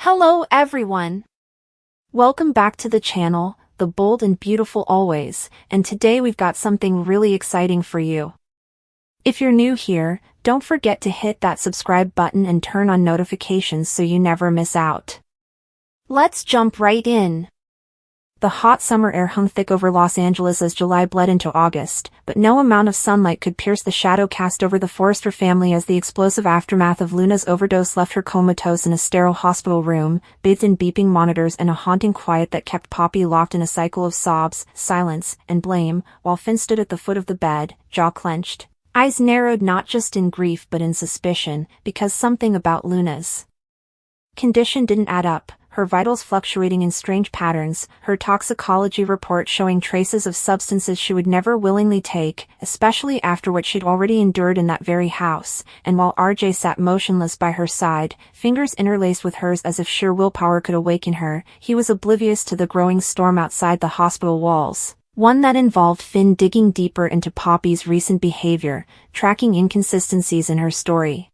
Hello everyone! Welcome back to the channel, The Bold and Beautiful Always, and today we've got something really exciting for you. If you're new here, don't forget to hit that subscribe button and turn on notifications so you never miss out. Let's jump right in. The hot summer air hung thick over Los Angeles as July bled into August, but no amount of sunlight could pierce the shadow cast over the Forrester family as the explosive aftermath of Luna's overdose left her comatose in a sterile hospital room, bathed in beeping monitors and a haunting quiet that kept Poppy locked in a cycle of sobs, silence, and blame, while Finn stood at the foot of the bed, jaw clenched, eyes narrowed not just in grief but in suspicion, because something about Luna's condition didn't add up. Her vitals fluctuating in strange patterns, her toxicology report showing traces of substances she would never willingly take, especially after what she'd already endured in that very house, and while RJ sat motionless by her side, fingers interlaced with hers as if sheer willpower could awaken her, he was oblivious to the growing storm outside the hospital walls. One that involved Finn digging deeper into Poppy's recent behavior, tracking inconsistencies in her story,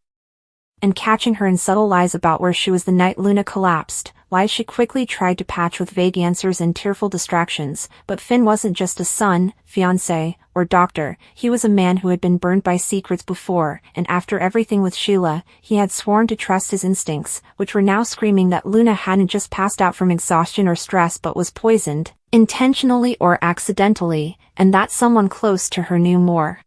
and catching her in subtle lies about where she was the night Luna collapsed, lies she quickly tried to patch with vague answers and tearful distractions. But Finn wasn't just a son, fiancé, or doctor, he was a man who had been burned by secrets before, and after everything with Sheila, he had sworn to trust his instincts, which were now screaming that Luna hadn't just passed out from exhaustion or stress but was poisoned, intentionally or accidentally, and that someone close to her knew more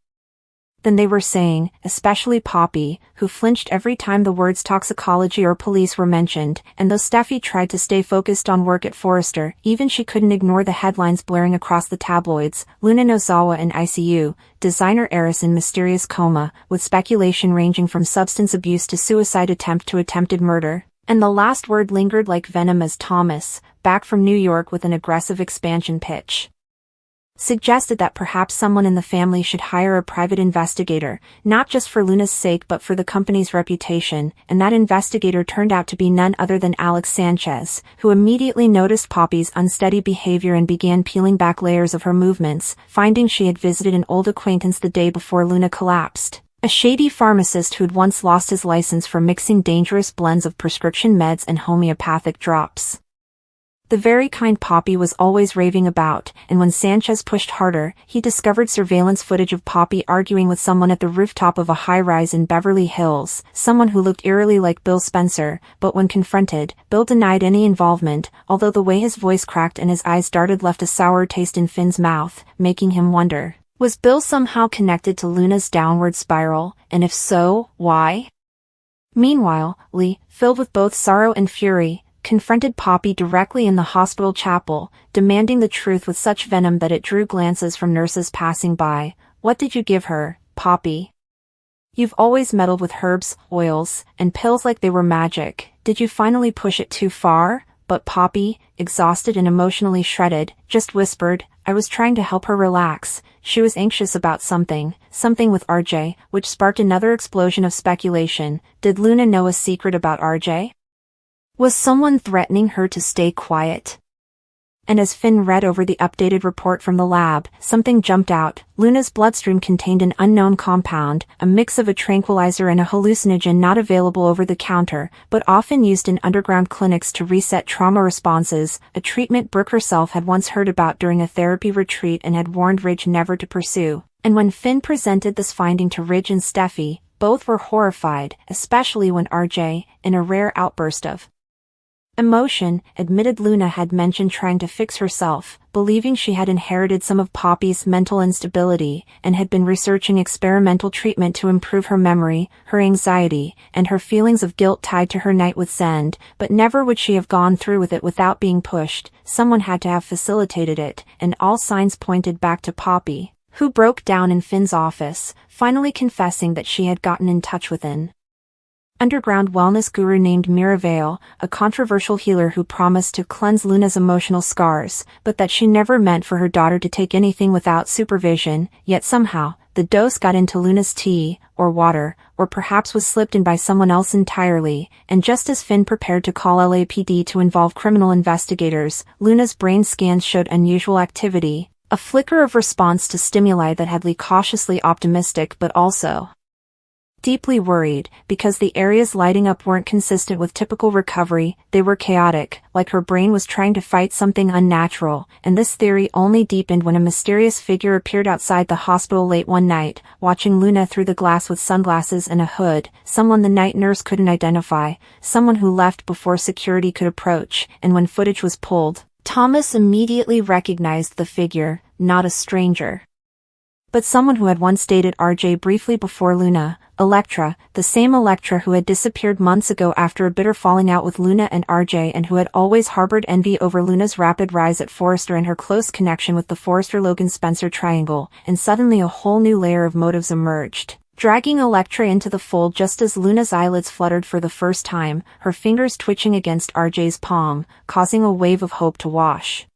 than they were saying, especially Poppy, who flinched every time the words toxicology or police were mentioned, and though Steffi tried to stay focused on work at Forrester, even she couldn't ignore the headlines blaring across the tabloids: Luna Nozawa in ICU, designer heiress in mysterious coma, with speculation ranging from substance abuse to suicide attempt to attempted murder. And the last word lingered like venom as Thomas, back from New York with an aggressive expansion pitch, suggested that perhaps someone in the family should hire a private investigator, not just for Luna's sake but for the company's reputation, and that investigator turned out to be none other than Alex Sanchez, who immediately noticed Poppy's unsteady behavior and began peeling back layers of her movements, finding she had visited an old acquaintance the day before Luna collapsed, a shady pharmacist who'd once lost his license for mixing dangerous blends of prescription meds and homeopathic drops. The very kind Poppy was always raving about, and when Sanchez pushed harder, he discovered surveillance footage of Poppy arguing with someone at the rooftop of a high-rise in Beverly Hills, someone who looked eerily like Bill Spencer, but when confronted, Bill denied any involvement, although the way his voice cracked and his eyes darted left a sour taste in Finn's mouth, making him wonder, was Bill somehow connected to Luna's downward spiral, and if so, why? Meanwhile, Lee, filled with both sorrow and fury, confronted Poppy directly in the hospital chapel, demanding the truth with such venom that it drew glances from nurses passing by. What did you give her, Poppy? You've always meddled with herbs, oils, and pills like they were magic. Did you finally push it too far? But Poppy, exhausted and emotionally shredded, just whispered, I was trying to help her relax. She was anxious about something with RJ, which sparked another explosion of speculation. Did Luna know a secret about RJ? Was someone threatening her to stay quiet? And as Finn read over the updated report from the lab, something jumped out. Luna's bloodstream contained an unknown compound, a mix of a tranquilizer and a hallucinogen not available over the counter, but often used in underground clinics to reset trauma responses, a treatment Brooke herself had once heard about during a therapy retreat and had warned Ridge never to pursue. And when Finn presented this finding to Ridge and Steffi, both were horrified, especially when RJ, in a rare outburst of emotion, admitted Luna had mentioned trying to fix herself, believing she had inherited some of Poppy's mental instability, and had been researching experimental treatment to improve her memory, her anxiety, and her feelings of guilt tied to her night with Zend, but never would she have gone through with it without being pushed. Someone had to have facilitated it, and all signs pointed back to Poppy, who broke down in Finn's office, finally confessing that she had gotten in touch with an underground wellness guru named Miravale, a controversial healer who promised to cleanse Luna's emotional scars, but that she never meant for her daughter to take anything without supervision. Yet somehow, the dose got into Luna's tea, or water, or perhaps was slipped in by someone else entirely, and just as Finn prepared to call LAPD to involve criminal investigators, Luna's brain scans showed unusual activity, a flicker of response to stimuli that had Lee cautiously optimistic but also deeply worried, because the areas lighting up weren't consistent with typical recovery, they were chaotic, like her brain was trying to fight something unnatural, and this theory only deepened when a mysterious figure appeared outside the hospital late one night, watching Luna through the glass with sunglasses and a hood, someone the night nurse couldn't identify, someone who left before security could approach, and when footage was pulled, Thomas immediately recognized the figure, not a stranger, but someone who had once dated RJ briefly before Luna, Elektra, the same Elektra who had disappeared months ago after a bitter falling out with Luna and RJ and who had always harbored envy over Luna's rapid rise at Forrester and her close connection with the Forrester-Logan-Spencer triangle, and suddenly a whole new layer of motives emerged, dragging Elektra into the fold just as Luna's eyelids fluttered for the first time, her fingers twitching against RJ's palm, causing a wave of hope to wash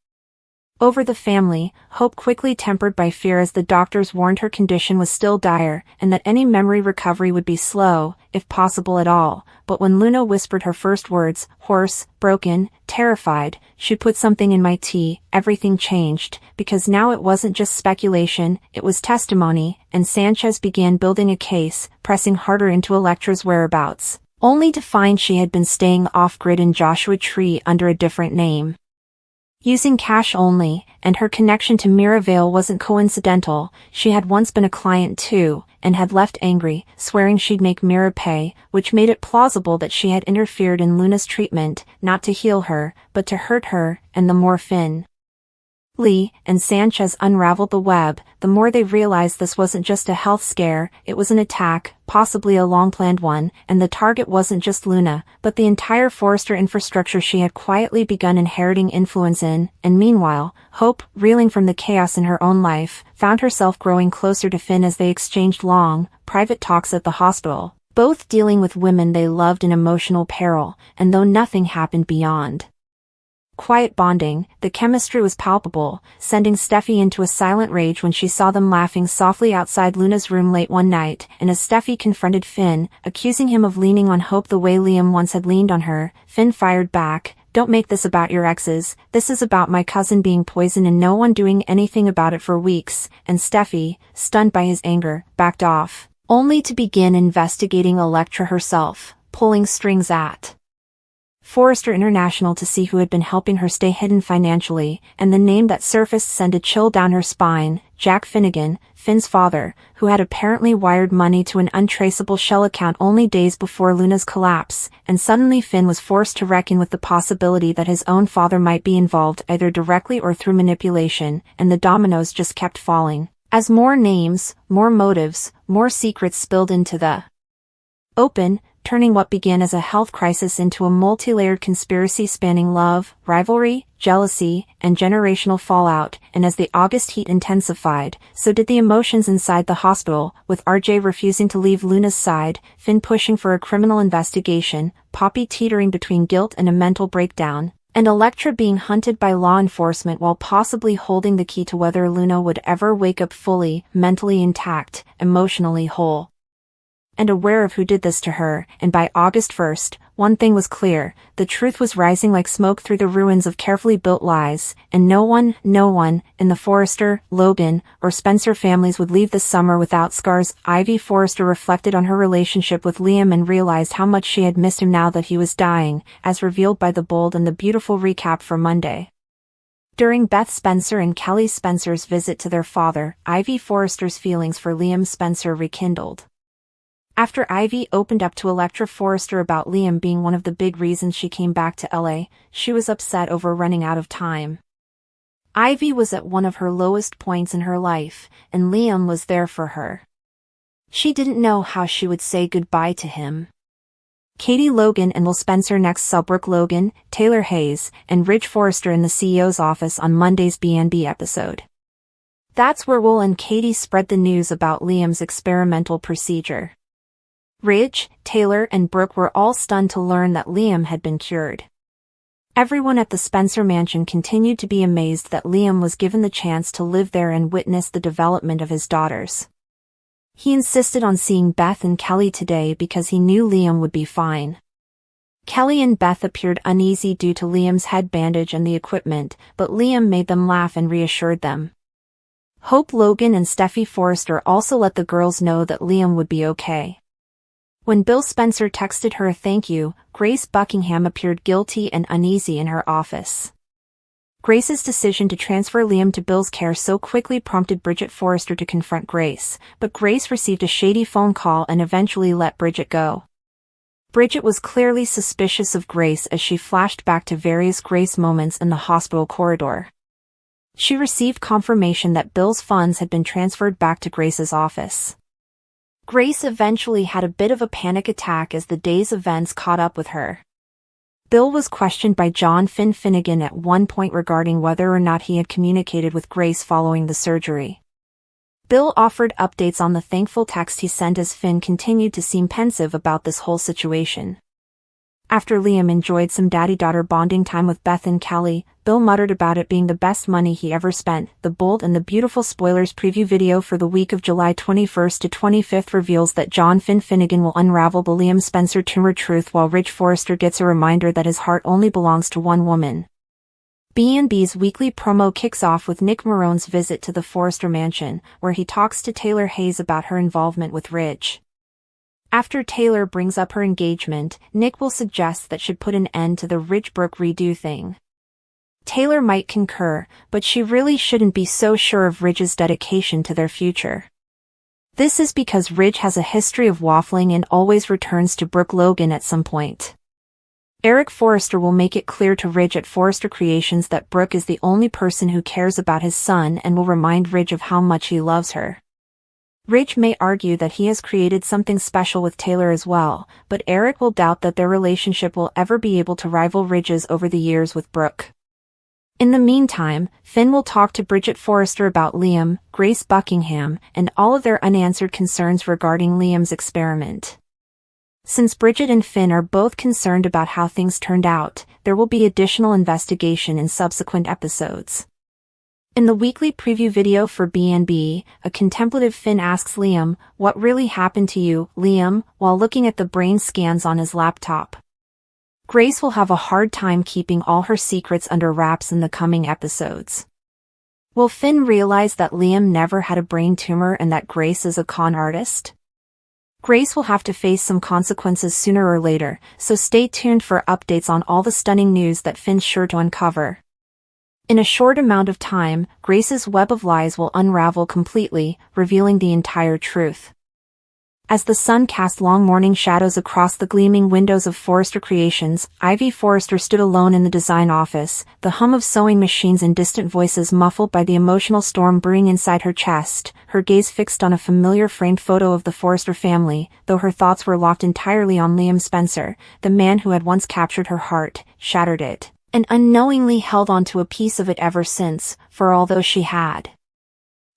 over the family, hope quickly tempered by fear as the doctors warned her condition was still dire, and that any memory recovery would be slow, if possible at all. But when Luna whispered her first words, hoarse, broken, terrified, "She put something in my tea," everything changed, because now it wasn't just speculation, it was testimony, and Sanchez began building a case, pressing harder into Elektra's whereabouts, only to find she had been staying off-grid in Joshua Tree under a different name, using cash only, and her connection to Mira Vale wasn't coincidental. She had once been a client too, and had left angry, swearing she'd make Mira pay, which made it plausible that she had interfered in Luna's treatment, not to heal her, but to hurt her, and the more Finn, Lee, and Sanchez unraveled the web, the more they realized this wasn't just a health scare, it was an attack, possibly a long-planned one, and the target wasn't just Luna, but the entire Forrester infrastructure she had quietly begun inheriting influence in, and meanwhile, Hope, reeling from the chaos in her own life, found herself growing closer to Finn as they exchanged long, private talks at the hospital, both dealing with women they loved in emotional peril, and though nothing happened beyond quiet bonding, the chemistry was palpable, sending Steffi into a silent rage when she saw them laughing softly outside Luna's room late one night, and as Steffi confronted Finn, accusing him of leaning on Hope the way Liam once had leaned on her, Finn fired back, "Don't make this about your exes, this is about my cousin being poisoned and no one doing anything about it for weeks," and Steffi, stunned by his anger, backed off, only to begin investigating Elektra herself, pulling strings at Forrester International to see who had been helping her stay hidden financially, and the name that surfaced sent a chill down her spine, Jack Finnegan, Finn's father, who had apparently wired money to an untraceable shell account only days before Luna's collapse, and suddenly Finn was forced to reckon with the possibility that his own father might be involved either directly or through manipulation, and the dominoes just kept falling, as more names, more motives, more secrets spilled into the open, turning what began as a health crisis into a multi-layered conspiracy spanning love, rivalry, jealousy, and generational fallout, and as the August heat intensified, so did the emotions inside the hospital, with RJ refusing to leave Luna's side, Finn pushing for a criminal investigation, Poppy teetering between guilt and a mental breakdown, and Elektra being hunted by law enforcement while possibly holding the key to whether Luna would ever wake up fully, mentally intact, emotionally whole, and aware of who did this to her. And by August 1st, one thing was clear, the truth was rising like smoke through the ruins of carefully built lies, and no one in the Forrester, Logan, or Spencer families would leave this summer without scars. Ivy Forrester reflected on her relationship with Liam and realized how much she had missed him now that he was dying, as revealed by the bold and the beautiful recap for Monday. During Beth Spencer and Kelly Spencer's visit to their father, Ivy Forrester's feelings for Liam Spencer rekindled. After Ivy opened up to Elektra Forrester about Liam being one of the big reasons she came back to LA, she was upset over running out of time. Ivy was at one of her lowest points in her life, and Liam was there for her. She didn't know how she would say goodbye to him. Katie Logan and Will Spencer next saw Brooke Logan, Taylor Hayes, and Ridge Forrester in the CEO's office on Monday's BNB episode. That's where Will and Katie spread the news about Liam's experimental procedure. Ridge, Taylor, and Brooke were all stunned to learn that Liam had been cured. Everyone at the Spencer mansion continued to be amazed that Liam was given the chance to live there and witness the development of his daughters. He insisted on seeing Beth and Kelly today because he knew Liam would be fine. Kelly and Beth appeared uneasy due to Liam's head bandage and the equipment, but Liam made them laugh and reassured them. Hope Logan and Steffi Forrester also let the girls know that Liam would be okay. When Bill Spencer texted her a thank you, Grace Buckingham appeared guilty and uneasy in her office. Grace's decision to transfer Liam to Bill's care so quickly prompted Bridget Forrester to confront Grace, but Grace received a shady phone call and eventually let Bridget go. Bridget was clearly suspicious of Grace as she flashed back to various Grace moments in the hospital corridor. She received confirmation that Bill's funds had been transferred back to Grace's office. Grace eventually had a bit of a panic attack as the day's events caught up with her. Bill was questioned by John Finn Finnegan at one point regarding whether or not he had communicated with Grace following the surgery. Bill offered updates on the thankful text he sent as Finn continued to seem pensive about this whole situation. After Liam enjoyed some daddy-daughter bonding time with Beth and Kelly, Bill muttered about it being the best money he ever spent. The Bold and the Beautiful spoilers preview video for the week of July 21st to 25th reveals that John Finn Finnegan will unravel the Liam Spencer tumor truth while Ridge Forrester gets a reminder that his heart only belongs to one woman. B&B's weekly promo kicks off with Nick Marone's visit to the Forrester mansion, where he talks to Taylor Hayes about her involvement with Ridge. After Taylor brings up her engagement, Nick will suggest that should put an end to the Ridge-Brooke redo thing. Taylor might concur, but she really shouldn't be so sure of Ridge's dedication to their future. This is because Ridge has a history of waffling and always returns to Brooke Logan at some point. Eric Forrester will make it clear to Ridge at Forrester Creations that Brooke is the only person who cares about his son and will remind Ridge of how much he loves her. Ridge may argue that he has created something special with Taylor as well, but Eric will doubt that their relationship will ever be able to rival Ridge's over the years with Brooke. In the meantime, Finn will talk to Bridget Forrester about Liam, Grace Buckingham, and all of their unanswered concerns regarding Liam's experiment. Since Bridget and Finn are both concerned about how things turned out, there will be additional investigation in subsequent episodes. In the weekly preview video for B&B, a contemplative Finn asks Liam, "What really happened to you, Liam?" while looking at the brain scans on his laptop. Grace will have a hard time keeping all her secrets under wraps in the coming episodes. Will Finn realize that Liam never had a brain tumor and that Grace is a con artist? Grace will have to face some consequences sooner or later, so stay tuned for updates on all the stunning news that Finn's sure to uncover. In a short amount of time, Grace's web of lies will unravel completely, revealing the entire truth. As the sun cast long morning shadows across the gleaming windows of Forrester Creations, Ivy Forrester stood alone in the design office, the hum of sewing machines and distant voices muffled by the emotional storm brewing inside her chest, her gaze fixed on a familiar framed photo of the Forrester family, though her thoughts were locked entirely on Liam Spencer, the man who had once captured her heart, shattered it, and unknowingly held on to a piece of it ever since, for although she had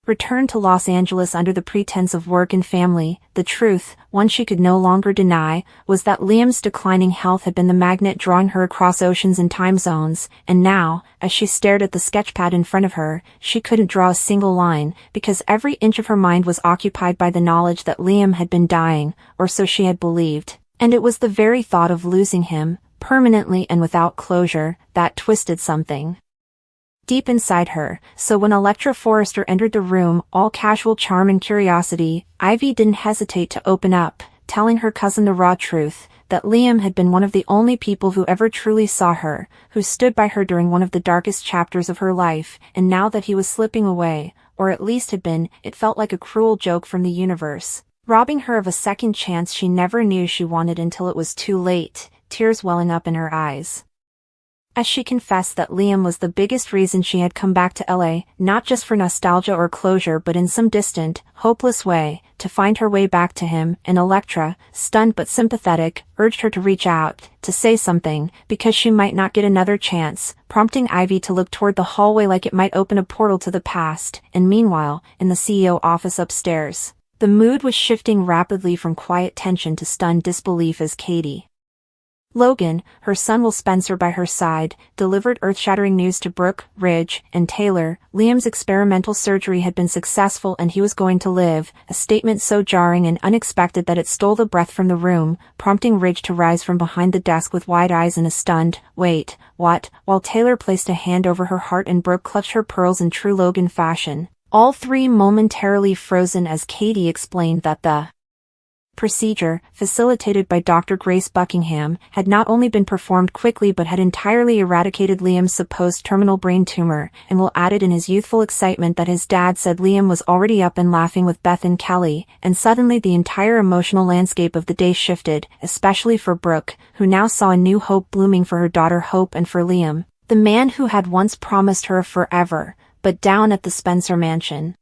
returned to Los Angeles under the pretense of work and family, the truth, one she could no longer deny, was that Liam's declining health had been the magnet drawing her across oceans and time zones, and now, as she stared at the sketchpad in front of her, she couldn't draw a single line, because every inch of her mind was occupied by the knowledge that Liam had been dying, or so she had believed, and it was the very thought of losing him, permanently and without closure, that twisted something deep inside her. So when Electra Forrester entered the room, all casual charm and curiosity, Ivy didn't hesitate to open up, telling her cousin the raw truth, that Liam had been one of the only people who ever truly saw her, who stood by her during one of the darkest chapters of her life, and now that he was slipping away, or at least had been, it felt like a cruel joke from the universe, robbing her of a second chance she never knew she wanted until it was too late, tears welling up in her eyes. As she confessed that Liam was the biggest reason she had come back to LA, not just for nostalgia or closure but in some distant, hopeless way, to find her way back to him, and Electra, stunned but sympathetic, urged her to reach out, to say something, because she might not get another chance, prompting Ivy to look toward the hallway like it might open a portal to the past, and meanwhile, in the CEO office upstairs, the mood was shifting rapidly from quiet tension to stunned disbelief as Katie Logan, her son Will Spencer by her side, delivered earth-shattering news to Brooke, Ridge, and Taylor. Liam's experimental surgery had been successful and he was going to live, a statement so jarring and unexpected that it stole the breath from the room, prompting Ridge to rise from behind the desk with wide eyes and a stunned, "Wait, what?" while Taylor placed a hand over her heart and Brooke clutched her pearls in true Logan fashion, all three momentarily frozen as Katie explained that the procedure, facilitated by Dr. Grace Buckingham, had not only been performed quickly but had entirely eradicated Liam's supposed terminal brain tumor, and Will added in his youthful excitement that his dad said Liam was already up and laughing with Beth and Kelly, and suddenly the entire emotional landscape of the day shifted, especially for Brooke, who now saw a new hope blooming for her daughter Hope and for Liam, the man who had once promised her forever, but down at the Spencer mansion,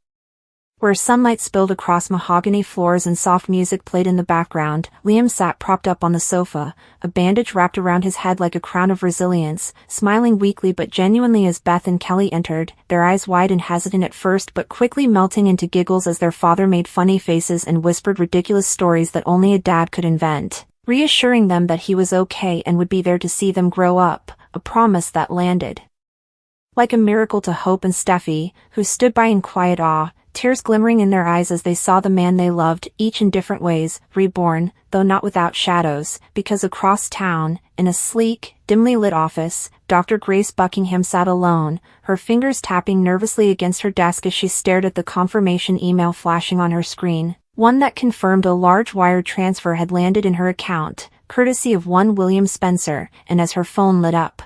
where sunlight spilled across mahogany floors and soft music played in the background, Liam sat propped up on the sofa, a bandage wrapped around his head like a crown of resilience, smiling weakly but genuinely as Beth and Kelly entered, their eyes wide and hesitant at first but quickly melting into giggles as their father made funny faces and whispered ridiculous stories that only a dad could invent, reassuring them that he was okay and would be there to see them grow up, a promise that landed like a miracle to Hope and Steffi, who stood by in quiet awe, tears glimmering in their eyes as they saw the man they loved, each in different ways, reborn, though not without shadows, because across town, in a sleek, dimly lit office, Dr. Grace Buckingham sat alone, her fingers tapping nervously against her desk as she stared at the confirmation email flashing on her screen, one that confirmed a large wire transfer had landed in her account, courtesy of one William Spencer, and as her phone lit up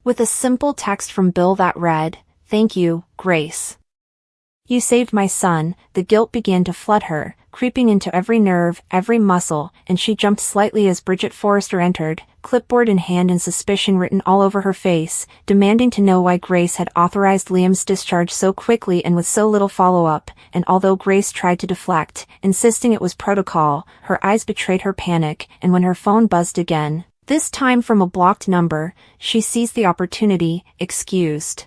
with a simple text from Bill that read, "Thank you, Grace. You saved my son." The guilt began to flood her, creeping into every nerve, every muscle, and she jumped slightly as Bridget Forrester entered, clipboard in hand and suspicion written all over her face, demanding to know why Grace had authorized Liam's discharge so quickly and with so little follow-up, and although Grace tried to deflect, insisting it was protocol, her eyes betrayed her panic, and when her phone buzzed again, this time from a blocked number, she seized the opportunity, excused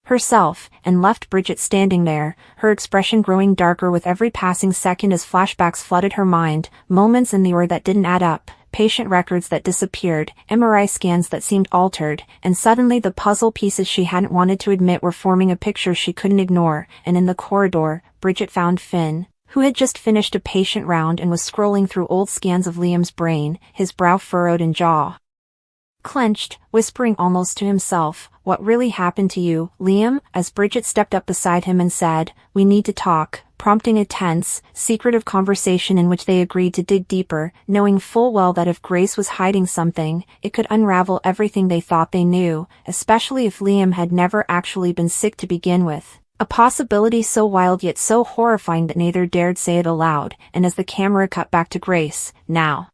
herself, and left Bridget standing there, her expression growing darker with every passing second as flashbacks flooded her mind, moments in the hour that didn't add up, patient records that disappeared, MRI scans that seemed altered, and suddenly the puzzle pieces she hadn't wanted to admit were forming a picture she couldn't ignore, and in the corridor, Bridget found Finn, who had just finished a patient round and was scrolling through old scans of Liam's brain, his brow furrowed and jaw clenched, whispering almost to himself, "What really happened to you, Liam?" as Bridget stepped up beside him and said, "We need to talk," prompting a tense, secretive conversation in which they agreed to dig deeper, knowing full well that if Grace was hiding something, it could unravel everything they thought they knew, especially if Liam had never actually been sick to begin with. A possibility so wild yet so horrifying that neither dared say it aloud, and as the camera cut back to Grace, now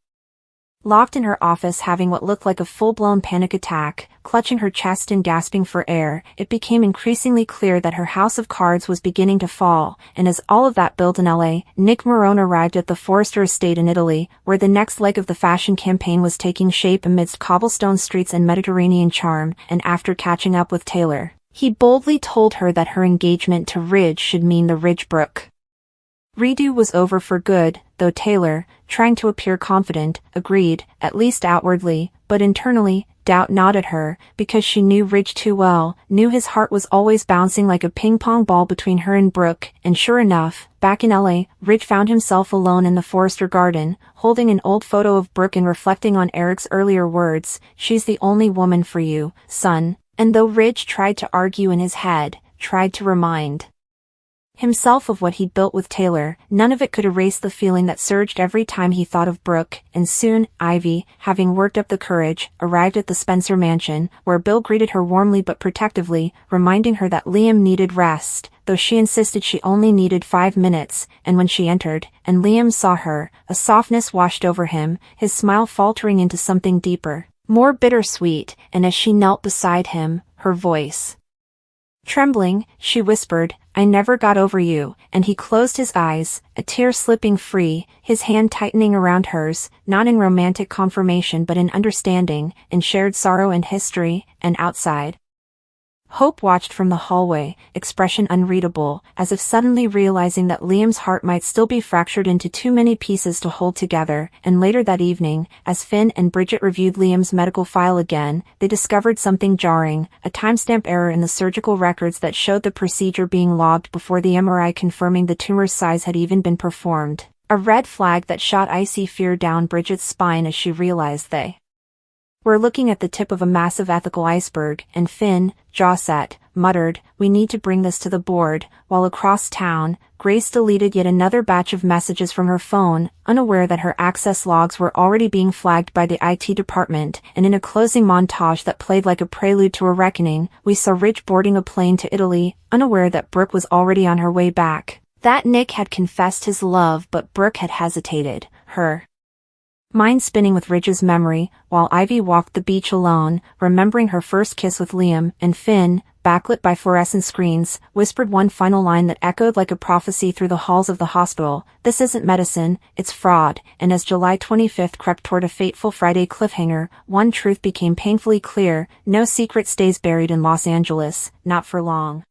locked in her office having what looked like a full-blown panic attack, clutching her chest and gasping for air, it became increasingly clear that her house of cards was beginning to fall, and as all of that built in LA, Nick Marone arrived at the Forrester estate in Italy, where the next leg of the fashion campaign was taking shape amidst cobblestone streets and Mediterranean charm, and after catching up with Taylor, he boldly told her that her engagement to Ridge should mean the Ridgebrook redo was over for good, though Taylor, trying to appear confident, agreed, at least outwardly, but internally, doubt gnawed her, because she knew Ridge too well, knew his heart was always bouncing like a ping-pong ball between her and Brooke, and sure enough, back in LA, Ridge found himself alone in the Forrester garden, holding an old photo of Brooke and reflecting on Eric's earlier words, "She's the only woman for you, son," and though Ridge tried to argue in his head, tried to remind himself of what he'd built with Taylor, none of it could erase the feeling that surged every time he thought of Brooke, and soon, Ivy, having worked up the courage, arrived at the Spencer mansion, where Bill greeted her warmly but protectively, reminding her that Liam needed rest, though she insisted she only needed 5 minutes, and when she entered, and Liam saw her, a softness washed over him, his smile faltering into something deeper, more bittersweet, and as she knelt beside him, her voice trembling, she whispered, "I never got over you," and he closed his eyes, a tear slipping free, his hand tightening around hers, not in romantic confirmation but in understanding, in shared sorrow and history, and outside. Hope watched from the hallway, expression unreadable, as if suddenly realizing that Liam's heart might still be fractured into too many pieces to hold together, and later that evening, as Finn and Bridget reviewed Liam's medical file again, they discovered something jarring, a timestamp error in the surgical records that showed the procedure being logged before the MRI confirming the tumor's size had even been performed. A red flag that shot icy fear down Bridget's spine as she realized they We're looking at the tip of a massive ethical iceberg, and Finn, jaw set, muttered, "We need to bring this to the board," while across town, Grace deleted yet another batch of messages from her phone, unaware that her access logs were already being flagged by the IT department, and in a closing montage that played like a prelude to a reckoning, we saw Ridge boarding a plane to Italy, unaware that Brooke was already on her way back. That Nick had confessed his love but Brooke had hesitated, her mind spinning with Ridge's memory, while Ivy walked the beach alone, remembering her first kiss with Liam, and Finn, backlit by fluorescent screens, whispered one final line that echoed like a prophecy through the halls of the hospital: "This isn't medicine, it's fraud." And as July 25th crept toward a fateful Friday cliffhanger, one truth became painfully clear: no secret stays buried in Los Angeles, not for long.